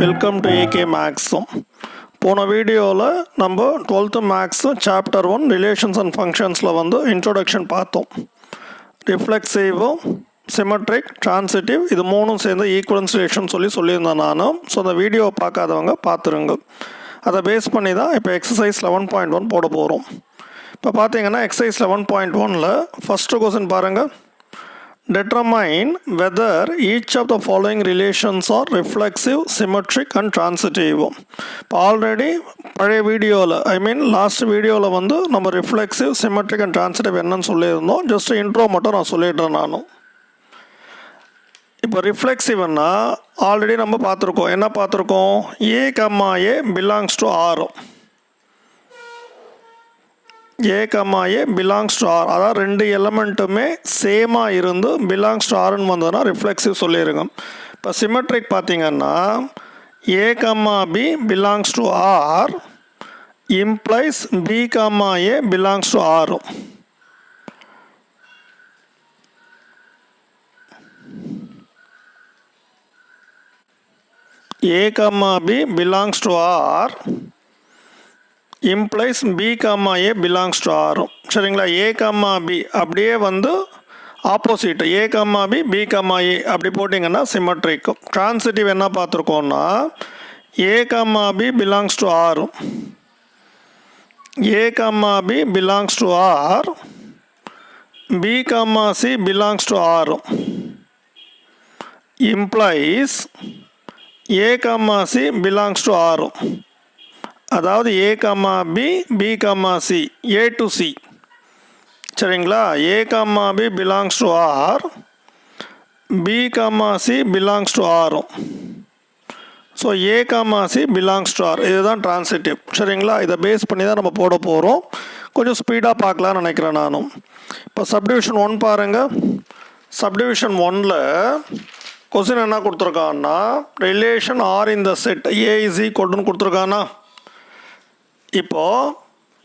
Welcome to AK மேக்ஸும். போன வீடியோவில் நம்ம 12th maths chapter 1 relations and ஃபங்க்ஷன்ஸில் வந்து இன்ட்ரோடக்ஷன் பார்த்தோம். ரிஃப்ளெக்சிவும் சிமெட்ரிக் டிரான்சிட்டிவ் இது மூணும் சேர்ந்து ஈக்குவலன்ஸ் ரிலேஷன் சொல்லியிருந்தேன் நானும். ஸோ அந்த வீடியோவை பார்க்காதவங்க பார்த்துருங்க. அதை பேஸ் பண்ணி தான் இப்போ எக்ஸசைஸ் 11.1 போட போகிறோம். இப்போ பார்த்தீங்கன்னா எக்ஸசைஸ் 11.1ல் ஃபஸ்ட்டு கொஸ்டின் பாருங்கள். Determine whether each of the following relations are reflexive, symmetric and transitive. இப்போ ஆல்ரெடி பழைய வீடியோவில் லாஸ்ட் வீடியோவில் வந்து நம்ம ரிஃப்ளெக்சிவ் சிமெட்ரிக் அண்ட் டிரான்சிட்டிவ் என்னன்னு சொல்லியிருந்தோம். ஜஸ்ட் இன்ட்ரோ மட்டும் நான் சொல்லிடுறேன் நானும். இப்போ ரிஃப்ளெக்சிவ்னா ஆல்ரெடி நம்ம பார்த்துருக்கோம். என்ன பார்த்துருக்கோம்? A comma A belongs to R. A comma A belongs to R, அதாவது ரெண்டு எலமெண்ட்டுமே சேமாக இருந்து பிலாங்ஸ் டு ஆர்னு வந்ததுன்னா ரிஃப்ளெக்சிவ் சொல்லிடுங்க. இப்போ சிமெட்ரிக் பார்த்தீங்கன்னா A comma B belongs to R implies B comma A belongs to R. A comma B belongs to R implies B comma A belongs to ஆரும். சரிங்களா? ஏ கம்மா பி அப்படியே வந்து opposite A comma B B comma A அப்படி போட்டிங்கன்னா சிமெட்ரிக்கும். Transitive என்ன பார்த்துருக்கோன்னா A comma B belongs to ஆரும் A comma B belongs to R B comma C belongs to ஆரும் implies A comma C belongs to ஆரும். அதாவது A comma B B comma C A to C. சரிங்களா? A comma B belongs to R B comma C belongs to ஆரும். So A comma C belongs to R, இதுதான் transitive. சரிங்களா? இதை base பண்ணி தான் நம்ம போட போகிறோம். கொஞ்சம் ஸ்பீடாக பார்க்கலான்னு நினைக்கிறேன் நானும். இப்போ சப்டிவிஷன் 1 பாருங்கள். சப்டிவிஷன் 1ல் கொஸ்டின் என்ன கொடுத்துருக்கான்னா relation R in the set A is ஈக்குவல்னு கொடுத்துருக்கானா. இப்போ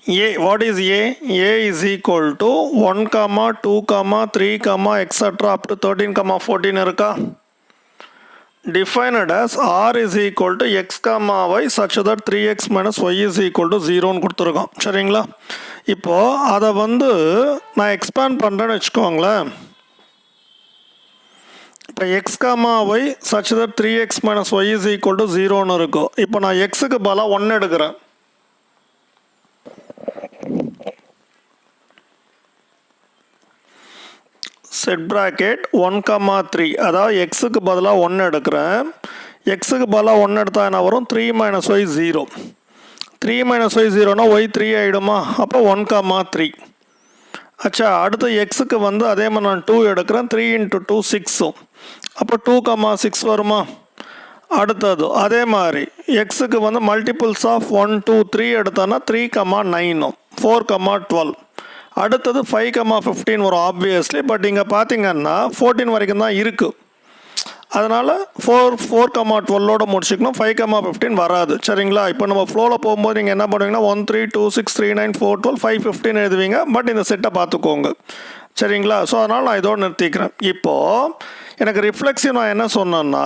A what is A? A is equal to 1, 2, 3, extra up to 13, 14 இருக்கா? Defined as r is equal to x, y such that 3x minus y is equal to 0ன்னு கொடுத்துருக்கோம். சரிங்களா? இப்போது அதை வந்து நான் எக்ஸ்பேண்ட் பண்ணுறேன்னு வச்சுக்கோங்களேன். இப்போ x, y such that 3x minus y is equal to 0ன்னு இருக்கும். இப்போ நான் எக்ஸுக்கு பதிலாக 1 எடுக்கிறேன். செட் ப்ராக்கெட் 1, 3, அதாவது எக்ஸுக்கு பதிலாக 1 எடுக்கிறேன். எக்ஸுக்கு பதிலாக 1 எடுத்தால் என்ன வரும்? 3 minus y 0. 3 minus y 0னா y 3 ஆகிடுமா? அப்போ 1, 3. அச்சா, அடுத்து எக்ஸுக்கு வந்து அதே மாதிரி நான் 2 எடுக்கிறேன். 3 into 2 6. அப்போ 2, 6 வருமா? அடுத்தது அதே மாதிரி எக்ஸுக்கு வந்து மல்டிபிள்ஸ் ஆஃப் 1, 2, 3 எடுத்தோன்னா 3, 9, 4, 12. அடுத்தது 5, 15 வரும் ஆப்வியஸ்லி. பட் இங்கே பார்த்தீங்கன்னா 14 வரைக்கும் தான் இருக்குது. அதனால் 4, 12ஓடு முடிச்சுக்கணும். 5, 15 வராது. சரிங்களா? இப்போ நம்ம ஃப்ளோவில் போகும்போது நீங்கள் என்ன பண்ணுவீங்கன்னா 1, 3, 2, 6, 3, 9, 4, 12, 5, 15 எழுதுவீங்க. பட் இந்த செட்டை பார்த்துக்கோங்க. சரிங்களா? ஸோ அதனால் நான் இதோடு நிறுத்திக்கிறேன். இப்போது எனக்கு ரிஃப்ளெக்ஸிவ் நான் என்ன சொன்னேன்னா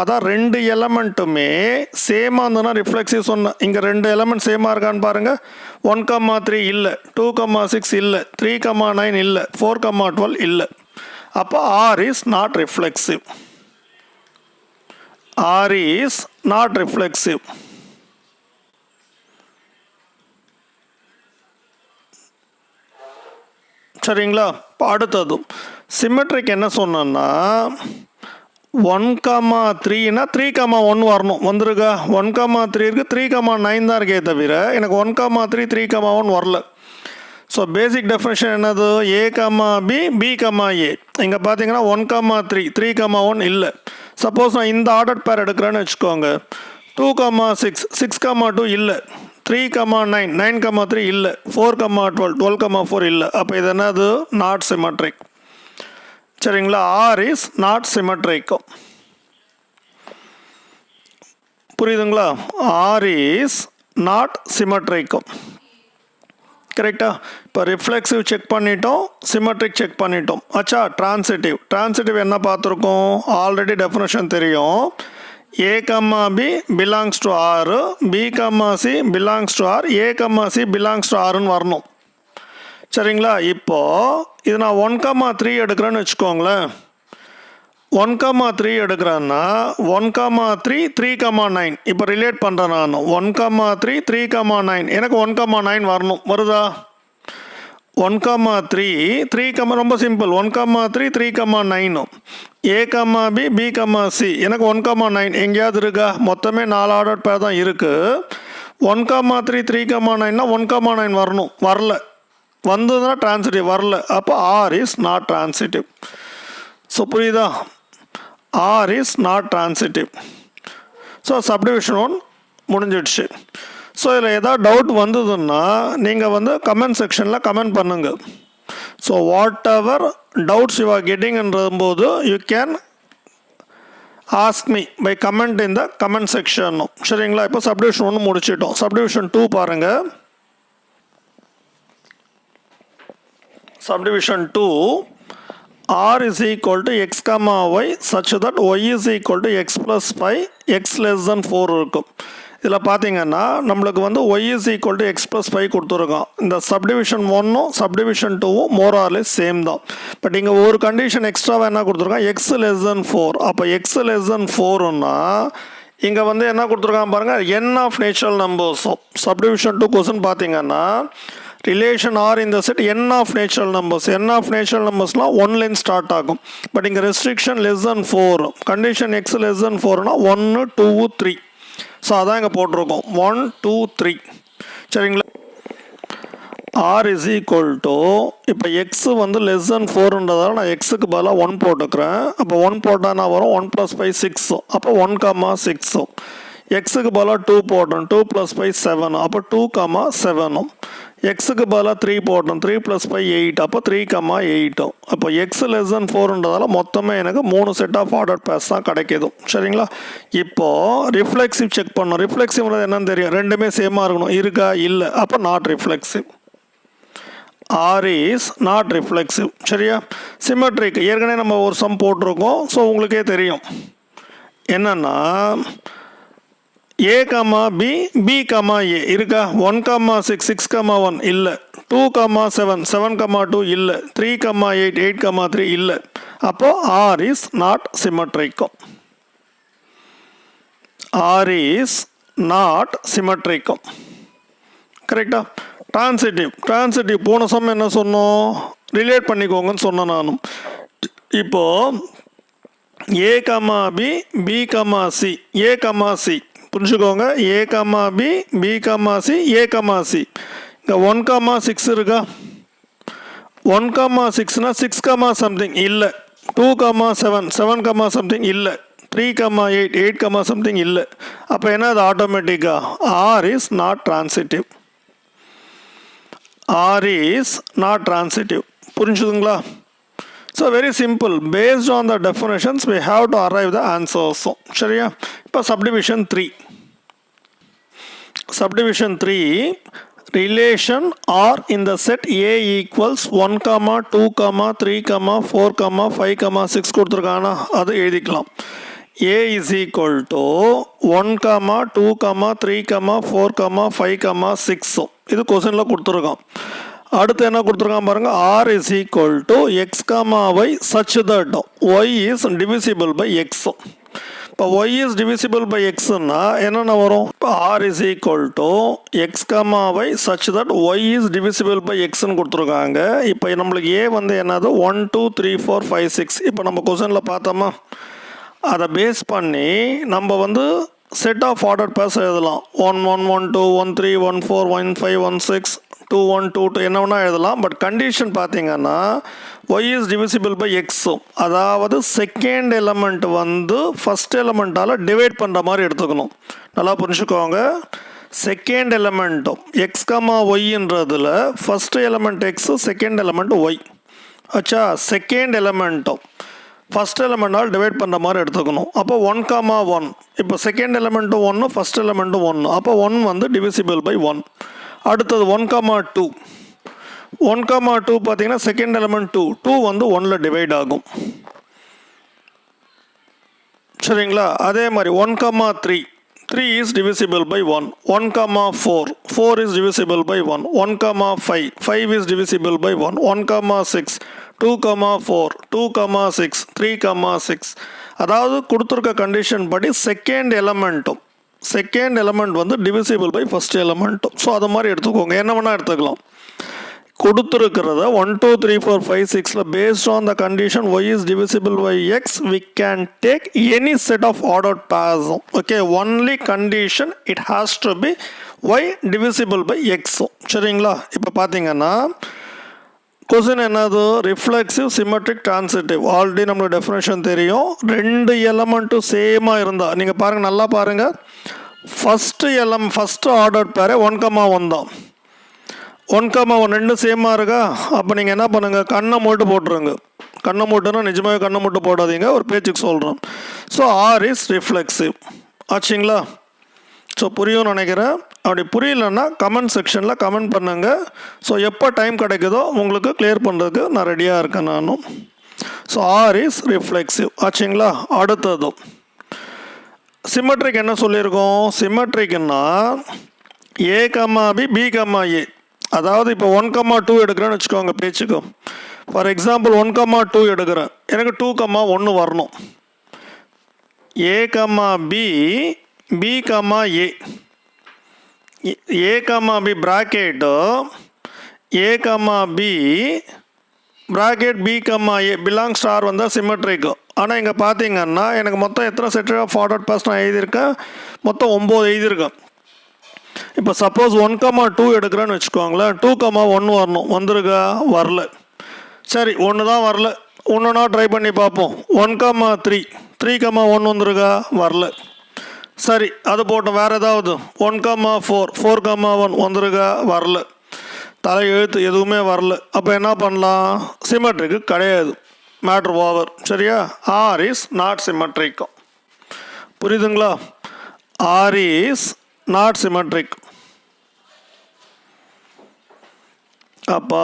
அதான் ரெண்டு எலமெண்ட்டுமே சேமாக இருந்ததுன்னா ரிஃப்ளெக்ஸிவ் சொன்னேன். இங்கே ரெண்டு எலமெண்ட் சேமாக இருக்கான்னு பாருங்கள். 1, 3 இல்லை, 2, 6 இல்லை, 3, 9 இல்லை, 4, 12 இல்லை. அப்போ R is not reflexive. R is not reflexive. சரிங்களா? இப்போ அடுத்ததும் சிமெட்ரிக் என்ன சொன்னேன்னா 1, 3னா 3, 1 வரணும். வந்துருக்கா? 1, 3 இருக்குது, 3, 9 தான் இருக்கே தவிர எனக்கு 1, 3, 3, 1 வரல. ஸோ பேசிக் டெஃபினேஷன் என்னது? ஏ பி பி ஏ. இங்கே பார்த்தீங்கன்னா 1, 3, 3, 1 இல்லை. சப்போஸ் நான் இந்த ஆர்டர் பேர் எடுக்கிறேன்னு வச்சுக்கோங்க. 2, 6, 6, 2 இல்லை. 3, 9, 9, 3 இல்லை. 4, 12, 12, 4 இல்லை. அப்போ இது என்னது? Not symmetric. சரிங்களா? R is not symmetric. புரியுதுங்களா? R is not symmetric. கரெக்டா? இப்போ ரிஃப்ளெக்சிவ் செக் பண்ணிட்டோம், சிமெட்ரிக் செக் பண்ணிட்டோம். அச்சா, டிரான்சிட்டிவ் என்ன பார்த்துருக்கோம்? ஆல்ரெடி டெஃபினேஷன் தெரியும். A comma B belongs to R, B comma C belongs to R, A comma C belongs to R ன்னு வரணும். சரிங்களா? இப்போ இது நான் 1,3 எடுக்கிறேன்னு வச்சுக்கோங்களேன். 1,3 எடுக்கிறேன்னா 1,3 3,9 இப்போ ரிலேட் பண்ணுறேன் நான். 1,3 3,9 எனக்கு 1,9 வரணும். வருதா? 1,3 3, ரொம்ப simple. 1,3 3,9 A comma B B comma C எனக்கு 1,9 எங்கேயாவது இருக்கா? மொத்தமே 4 ஆர்டர் பேர் தான் இருக்குது. 1,3 3,9னா 1,9 வரணும். வரல. வந்ததுன்னா டிரான்சிட்டிவ், வரல. அப்போ R is not transitive. So புரியுதா? R is not transitive. So subdivision 1 முடிஞ்சிடுச்சு. ஸோ இதில் ஏதாவது டவுட் வந்ததுன்னா நீங்கள் வந்து கமெண்ட் செக்ஷனில் கமெண்ட் பண்ணுங்கள். So whatever doubts you are கெட்டிங்ன்றது போது you can ask me by comment in the comment section. சரிங்களா? இப்போ சப்டிவிஷன் 1 முடிச்சிட்டோம். சப்டிவிஷன் 2 பாருங்கள். Subdivision 2, R is equal to x comma y such that y is equal to x plus 5, x less than 4 இருக்கும். இதில் பார்த்தீங்கன்னா நம்மளுக்கு வந்து y is equal to x plus 5 கொடுத்துருக்கோம். இந்த சப்டிவிஷன் 1ம் சப்டிவிஷன் 2ம் மோர் ஆர் லெஸ் சேம் தான். But இங்கே ஒரு கண்டிஷன் எக்ஸ்ட்ராவாக என்ன கொடுத்துருக்கோம்? x less than 4. அப்போ x less than 4ன்னா இங்கே வந்து என்ன கொடுத்துருக்காங்க பாருங்கள், n ஆஃப் நேச்சுரல் நம்பர்ஸும். சப்டிவிஷன் 2 கொஸ்டின் பார்த்தீங்கன்னா ரிலேஷன் ஆர் இந்த set n of natural numbers. n of natural நம்பர்ஸ்லாம் 1லேருந்து ஸ்டார்ட் ஆகும். பட் இங்கே restriction less than 4. Condition x less than 4னா 1 2 3. ஸோ அதான் இங்கே போட்டிருக்கோம் 1 2 3. சரிங்களா? R இஸ் ஈக்குவல் டு இப்போ எக்ஸ் வந்து லெஸ் தென் 4ன்றதால நான் எக்ஸுக்கு பதிலாக 1 போட்டுக்கிறேன். அப்போ 1 போட்டால் நான் வரும் 1 + 5 6. அப்போ 1,6. எக்ஸுக்கு பதிலாக 2 போட்டோம். 2 + 5 7. அப்போ 2,7. எக்ஸுக்கு பதிலாக 3 போட்டோம். 3 + 5 8. அப்போ 3,8. அப்போ எக்ஸ் லெஸ் தென் 4ன்றதால மொத்தமே எனக்கு 3 செட் ஆஃப் ஆர்டர் பேர்ஸ் தான் கிடைக்கிது. சரிங்களா? இப்போது ரிஃப்ளெக்சிவ் செக் பண்ணோம். ரிஃப்ளெக்சிவ்ன்றது என்னன்னு தெரியும். ரெண்டுமே சேமாக இருக்கணும். இருக்கா? இல்லை. அப்போ not reflexive. R is not reflexive. சரியா? சிமெட்ரிக் ஏற்கனவே நம்ம ஒரு சம் போட்டிருக்கோம். ஸோ உங்களுக்கே தெரியும் என்னன்னா A comma B B comma A இருக்கா? 1,6 6,1 இல்லை. 2,7 7,2 இல்லை. 3,8 8,3 இல்லை. அப்போ R is not symmetric. R is not symmetric. கரெக்டா? டிரான்சிட்டிவ் போன சம் என்ன சொன்னோம்? ரிலேட் பண்ணிக்கோங்கன்னு சொன்னேன் நானும். இப்போது A comma B B comma C A comma C புரிஞ்சுக்கோங்க. A comma B B comma C A comma C. இங்கே 1,6 இருக்கா? 1,6னா 6, சம்திங் இல்லை. 2,7 7, சம்திங் இல்லை. 3,8 8, சம்திங் இல்லை. அப்போ என்ன? அது ஆட்டோமேட்டிக்காக R is not transitive. R is not transitive. புரிஞ்சுதுங்களா? So very simple. Based on the definitions we have to arrive the answer also. சரியா? இப்போ subdivision 3. Subdivision 3, relation R in the set A equals 1, 2, 3, 4, 5, 6 கொடுத்துருக்கானா அது எழுதிக்கலாம். A is equal to 1, 2, 3, 4, 5, 6. இது கொஸ்டினில் கொடுத்துருக்கோம். அடுத்து என்ன கொடுத்துருக்கான் பாருங்கள். R is equal to x, y such that y is divisible by x. இப்போ y is divisible by xன்னா என்னென்ன வரும்? இப்போ R is equal to x, y such that y is divisible by xன்னு கொடுத்துருக்காங்க. இப்போ நம்மளுக்கு A வந்து என்னது? 1 2 3 4 5 6. இப்போ நம்ம கொஸ்டினில் பார்த்தோமா? அதை பேஸ் பண்ணி நம்ம வந்து செட் ஆஃப் ஆர்டர் பேர்ஸ் எழுதலாம். 1 1 1 2 1 3 1 4 1 5 1 6 2 1 2 2 என்ன வேணால் எழுதலாம். பட் கண்டிஷன் பார்த்தீங்கன்னா y is divisible by x. அதாவது செகண்ட் எலமெண்ட் வந்து ஃபஸ்ட் எலமெண்ட்டால் டிவைட் பண்ணுற மாதிரி எடுத்துக்கணும். நல்லா புரிஞ்சுக்கோங்க. செகண்ட் எலமெண்ட்டும் எக்ஸ் கமா ஒய்ன்றதில் first element x, second element y. ஆச்சா? செகண்ட் எலமெண்ட்டும் ஃபஸ்ட் எலமெண்ட்டால் டிவைட் பண்ணுற மாதிரி எடுத்துக்கணும். அப்போ 1, 1. இப்போ செகண்ட் எலமெண்ட்டும் 1 ஃபஸ்ட் எலமெண்ட்டும் 1. அப்போ 1 வந்து டிவிசிபிள் பை 1. அடுத்தது 1, 2. 1, 2 பார்த்தீங்கன்னா செகண்ட் எலமெண்ட் 2 வந்து 1ல் டிவைட் ஆகும். சரிங்களா? அதே மாதிரி 1,3 3 is divisible by 1. 1,4 4 is divisible by 1. 1,5 5 is divisible by 1. 1,6 2,4 2,6 3,6. அதாவது கொடுத்துருக்க கண்டிஷன் படி செகண்ட் எலமெண்ட் வந்து டிவிசிபிள் பை ஃபர்ஸ்ட் எலமெண்ட்டும். ஸோ அது மாதிரி எடுத்துக்கோங்க, என்ன வேணால் எடுத்துக்கலாம். கொடுத்துருக்கிறத 1 2 3 4 5 6ல based on the condition y is divisible by x we can take any set of ordered pairs. Okay, only condition it has to be y divisible by x. சரிங்களா? இப்போ பார்த்தீங்கன்னா கொஸ்டின் என்னது? Reflexive symmetric transitive. ஆல்ரெடி நம்மளுக்கு definition தெரியும். ரெண்டு எலமெண்ட்டும் சேமாக இருந்தால் நீங்கள் பாருங்கள், நல்லா பாருங்கள். ஃபஸ்ட்டு ஆர்டர் பேர் 1,1 தான். 1,1 ரெண்டு சேமாக இருக்கா? அப்போ நீங்கள் என்ன பண்ணுங்கள், கண்ணை மூட்டு போட்டுருங்க. கண்ணை மூட்டுன்னா நிஜமாகவே கண்ணை மூட்டு போடாதீங்க, ஒரு பேச்சுக்கு சொல்கிறோம். ஸோ ஆர் இஸ் ரிஃப்ளெக்சிவ் ஆச்சுங்களா? ஸோ புரியும்னு நினைக்கிறேன். அப்படி புரியலன்னா கமெண்ட் செக்ஷனில் கமெண்ட் பண்ணுங்கள். ஸோ எப்போ டைம் கிடைக்குதோ உங்களுக்கு கிளியர் பண்ணுறதுக்கு நான் ரெடியாக இருக்கேன் நானும். ஸோ ஆர் இஸ் ரிஃப்ளெக்சிவ் ஆச்சுங்களா? அடுத்ததும் சிமெட்ரிக் என்ன சொல்லியிருக்கோம்? சிமெட்ரிக்னா ஏ கமா பி பி கமா ஏ. அதாவது இப்போ 1,2 எடுக்கிறேன்னு வச்சுக்கோங்க பேச்சுக்கு. ஃபார் எக்ஸாம்பிள் 1,2 எடுக்கிறேன், எனக்கு 2,1 வரணும். A comma B B comma A, A comma B bracket A comma B bracket B comma A belongs to R symmetric சிமெட்ரிக்கு. ஆனால் இங்கே பார்த்தீங்கன்னா எனக்கு மொத்தம் எத்தனை செட் ஆஃப் ஆர்டர்ட் பேர்ஸ் நான் எழுதியிருக்கேன்? மொத்தம் 9 எழுதியிருக்கேன். இப்போ சப்போஸ் 1,2 எடுக்கிறேன்னு வச்சுக்கோங்களேன், 2,1 வரணும். வந்துருக்கா? வரல. சரி, ஒன்று தான் வரல. ஒன்றுனா ட்ரை பண்ணி பார்ப்போம். 1,3 3,1 வந்துருக்கா? வரல. சரி, அது போட்டோம். வேறு ஏதாவது 1,4 4,1 வந்துருக்கா? வரல. தலை எழுத்து எதுவுமே வரல. அப்போ என்ன பண்ணலாம்? சிமெட்ரிக்கு கிடையாது, மேட்ரு ஓவர். சரியா? R is not symmetric. புரியுதுங்களா? R is not symmetric. அப்போ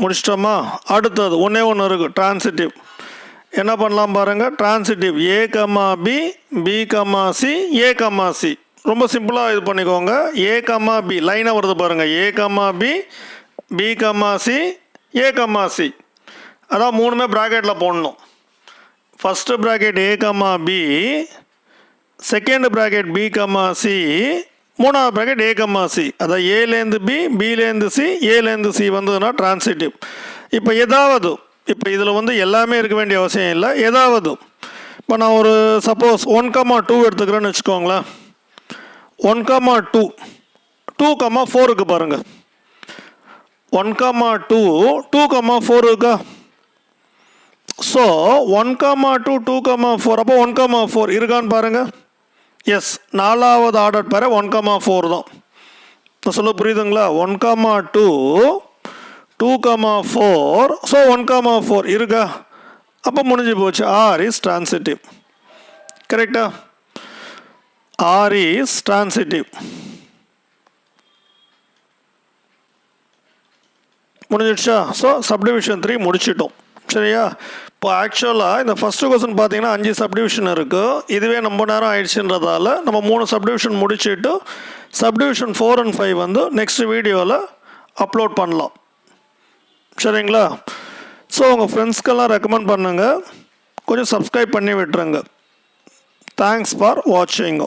முடிச்சிட்டோமா? அடுத்தது ஒன்றே இருக்குது, டிரான்சிட்டிவ். என்ன பண்ணலாம் பாருங்கள். Transitive A comma B B comma C A comma C. ரொம்ப சிம்பிளாக இது பண்ணிக்கோங்க. ஏ கமா பி லைனாக வருது பாருங்கள். A comma B B comma C A comma C. அதான் மூணுமே ப்ராக்கெட்டில் போடணும். First bracket A comma B, second bracket B comma C, மூணாவது ப்ராக்கெட் ஏ கமா சி. அதான் ஏலேருந்து பி பிலேருந்து சி ஏலேருந்து சி வந்ததுன்னா டிரான்சிட்டிவ். இப்போ ஏதாவது இப்போ இதில் வந்து எல்லாமே இருக்க வேண்டிய அவசியம் இல்லை. ஏதாவது இப்போ நான் ஒரு சப்போஸ் 1,2 எடுத்துக்கிறேன்னு வச்சுக்கோங்களேன். 1,2 2,4க்கு பாருங்கள். 1,2 2,4 இருக்கா? ஸோ 1,2 2,4 அப்போ 1,4 இருக்கான்னு பாருங்கள். எஸ், நாலாவது ஆர்டர் பேர 1,4 தான். நான் சொல்ல புரியுதுங்களா? 1,2 2,4 ஸோ 1,4 இருக்கா? அப்போ முடிஞ்சு போச்சு. R is transitive. கரெக்டா? R is transitive. முடிஞ்சிடுச்சா? ஸோ சப்டிவிஷன் 3 முடிச்சிட்டோம். சரியா? இப்போ ஆக்சுவலாக இந்த ஃபஸ்ட்டு கொஸ்டின் பார்த்தீங்கன்னா 5 சப்டிவிஷன் இருக்குது. இதுவே ரொம்ப நேரம் ஆயிடுச்சுன்றதால நம்ம 3 சப்டிவிஷன் முடிச்சுட்டு சப்டிவிஷன் 4 and 5 வந்து நெக்ஸ்ட் வீடியோவில் அப்லோட் பண்ணலாம். சரிங்களா? ஸோ உங்கள் ஃப்ரெண்ட்ஸ்க்கெல்லாம் ரெக்கமெண்ட் பண்ணுங்கள். கொஞ்சம் சப்ஸ்கிரைப் பண்ணி விட்டுருங்க. தேங்க்ஸ் ஃபார் வாட்சிங்.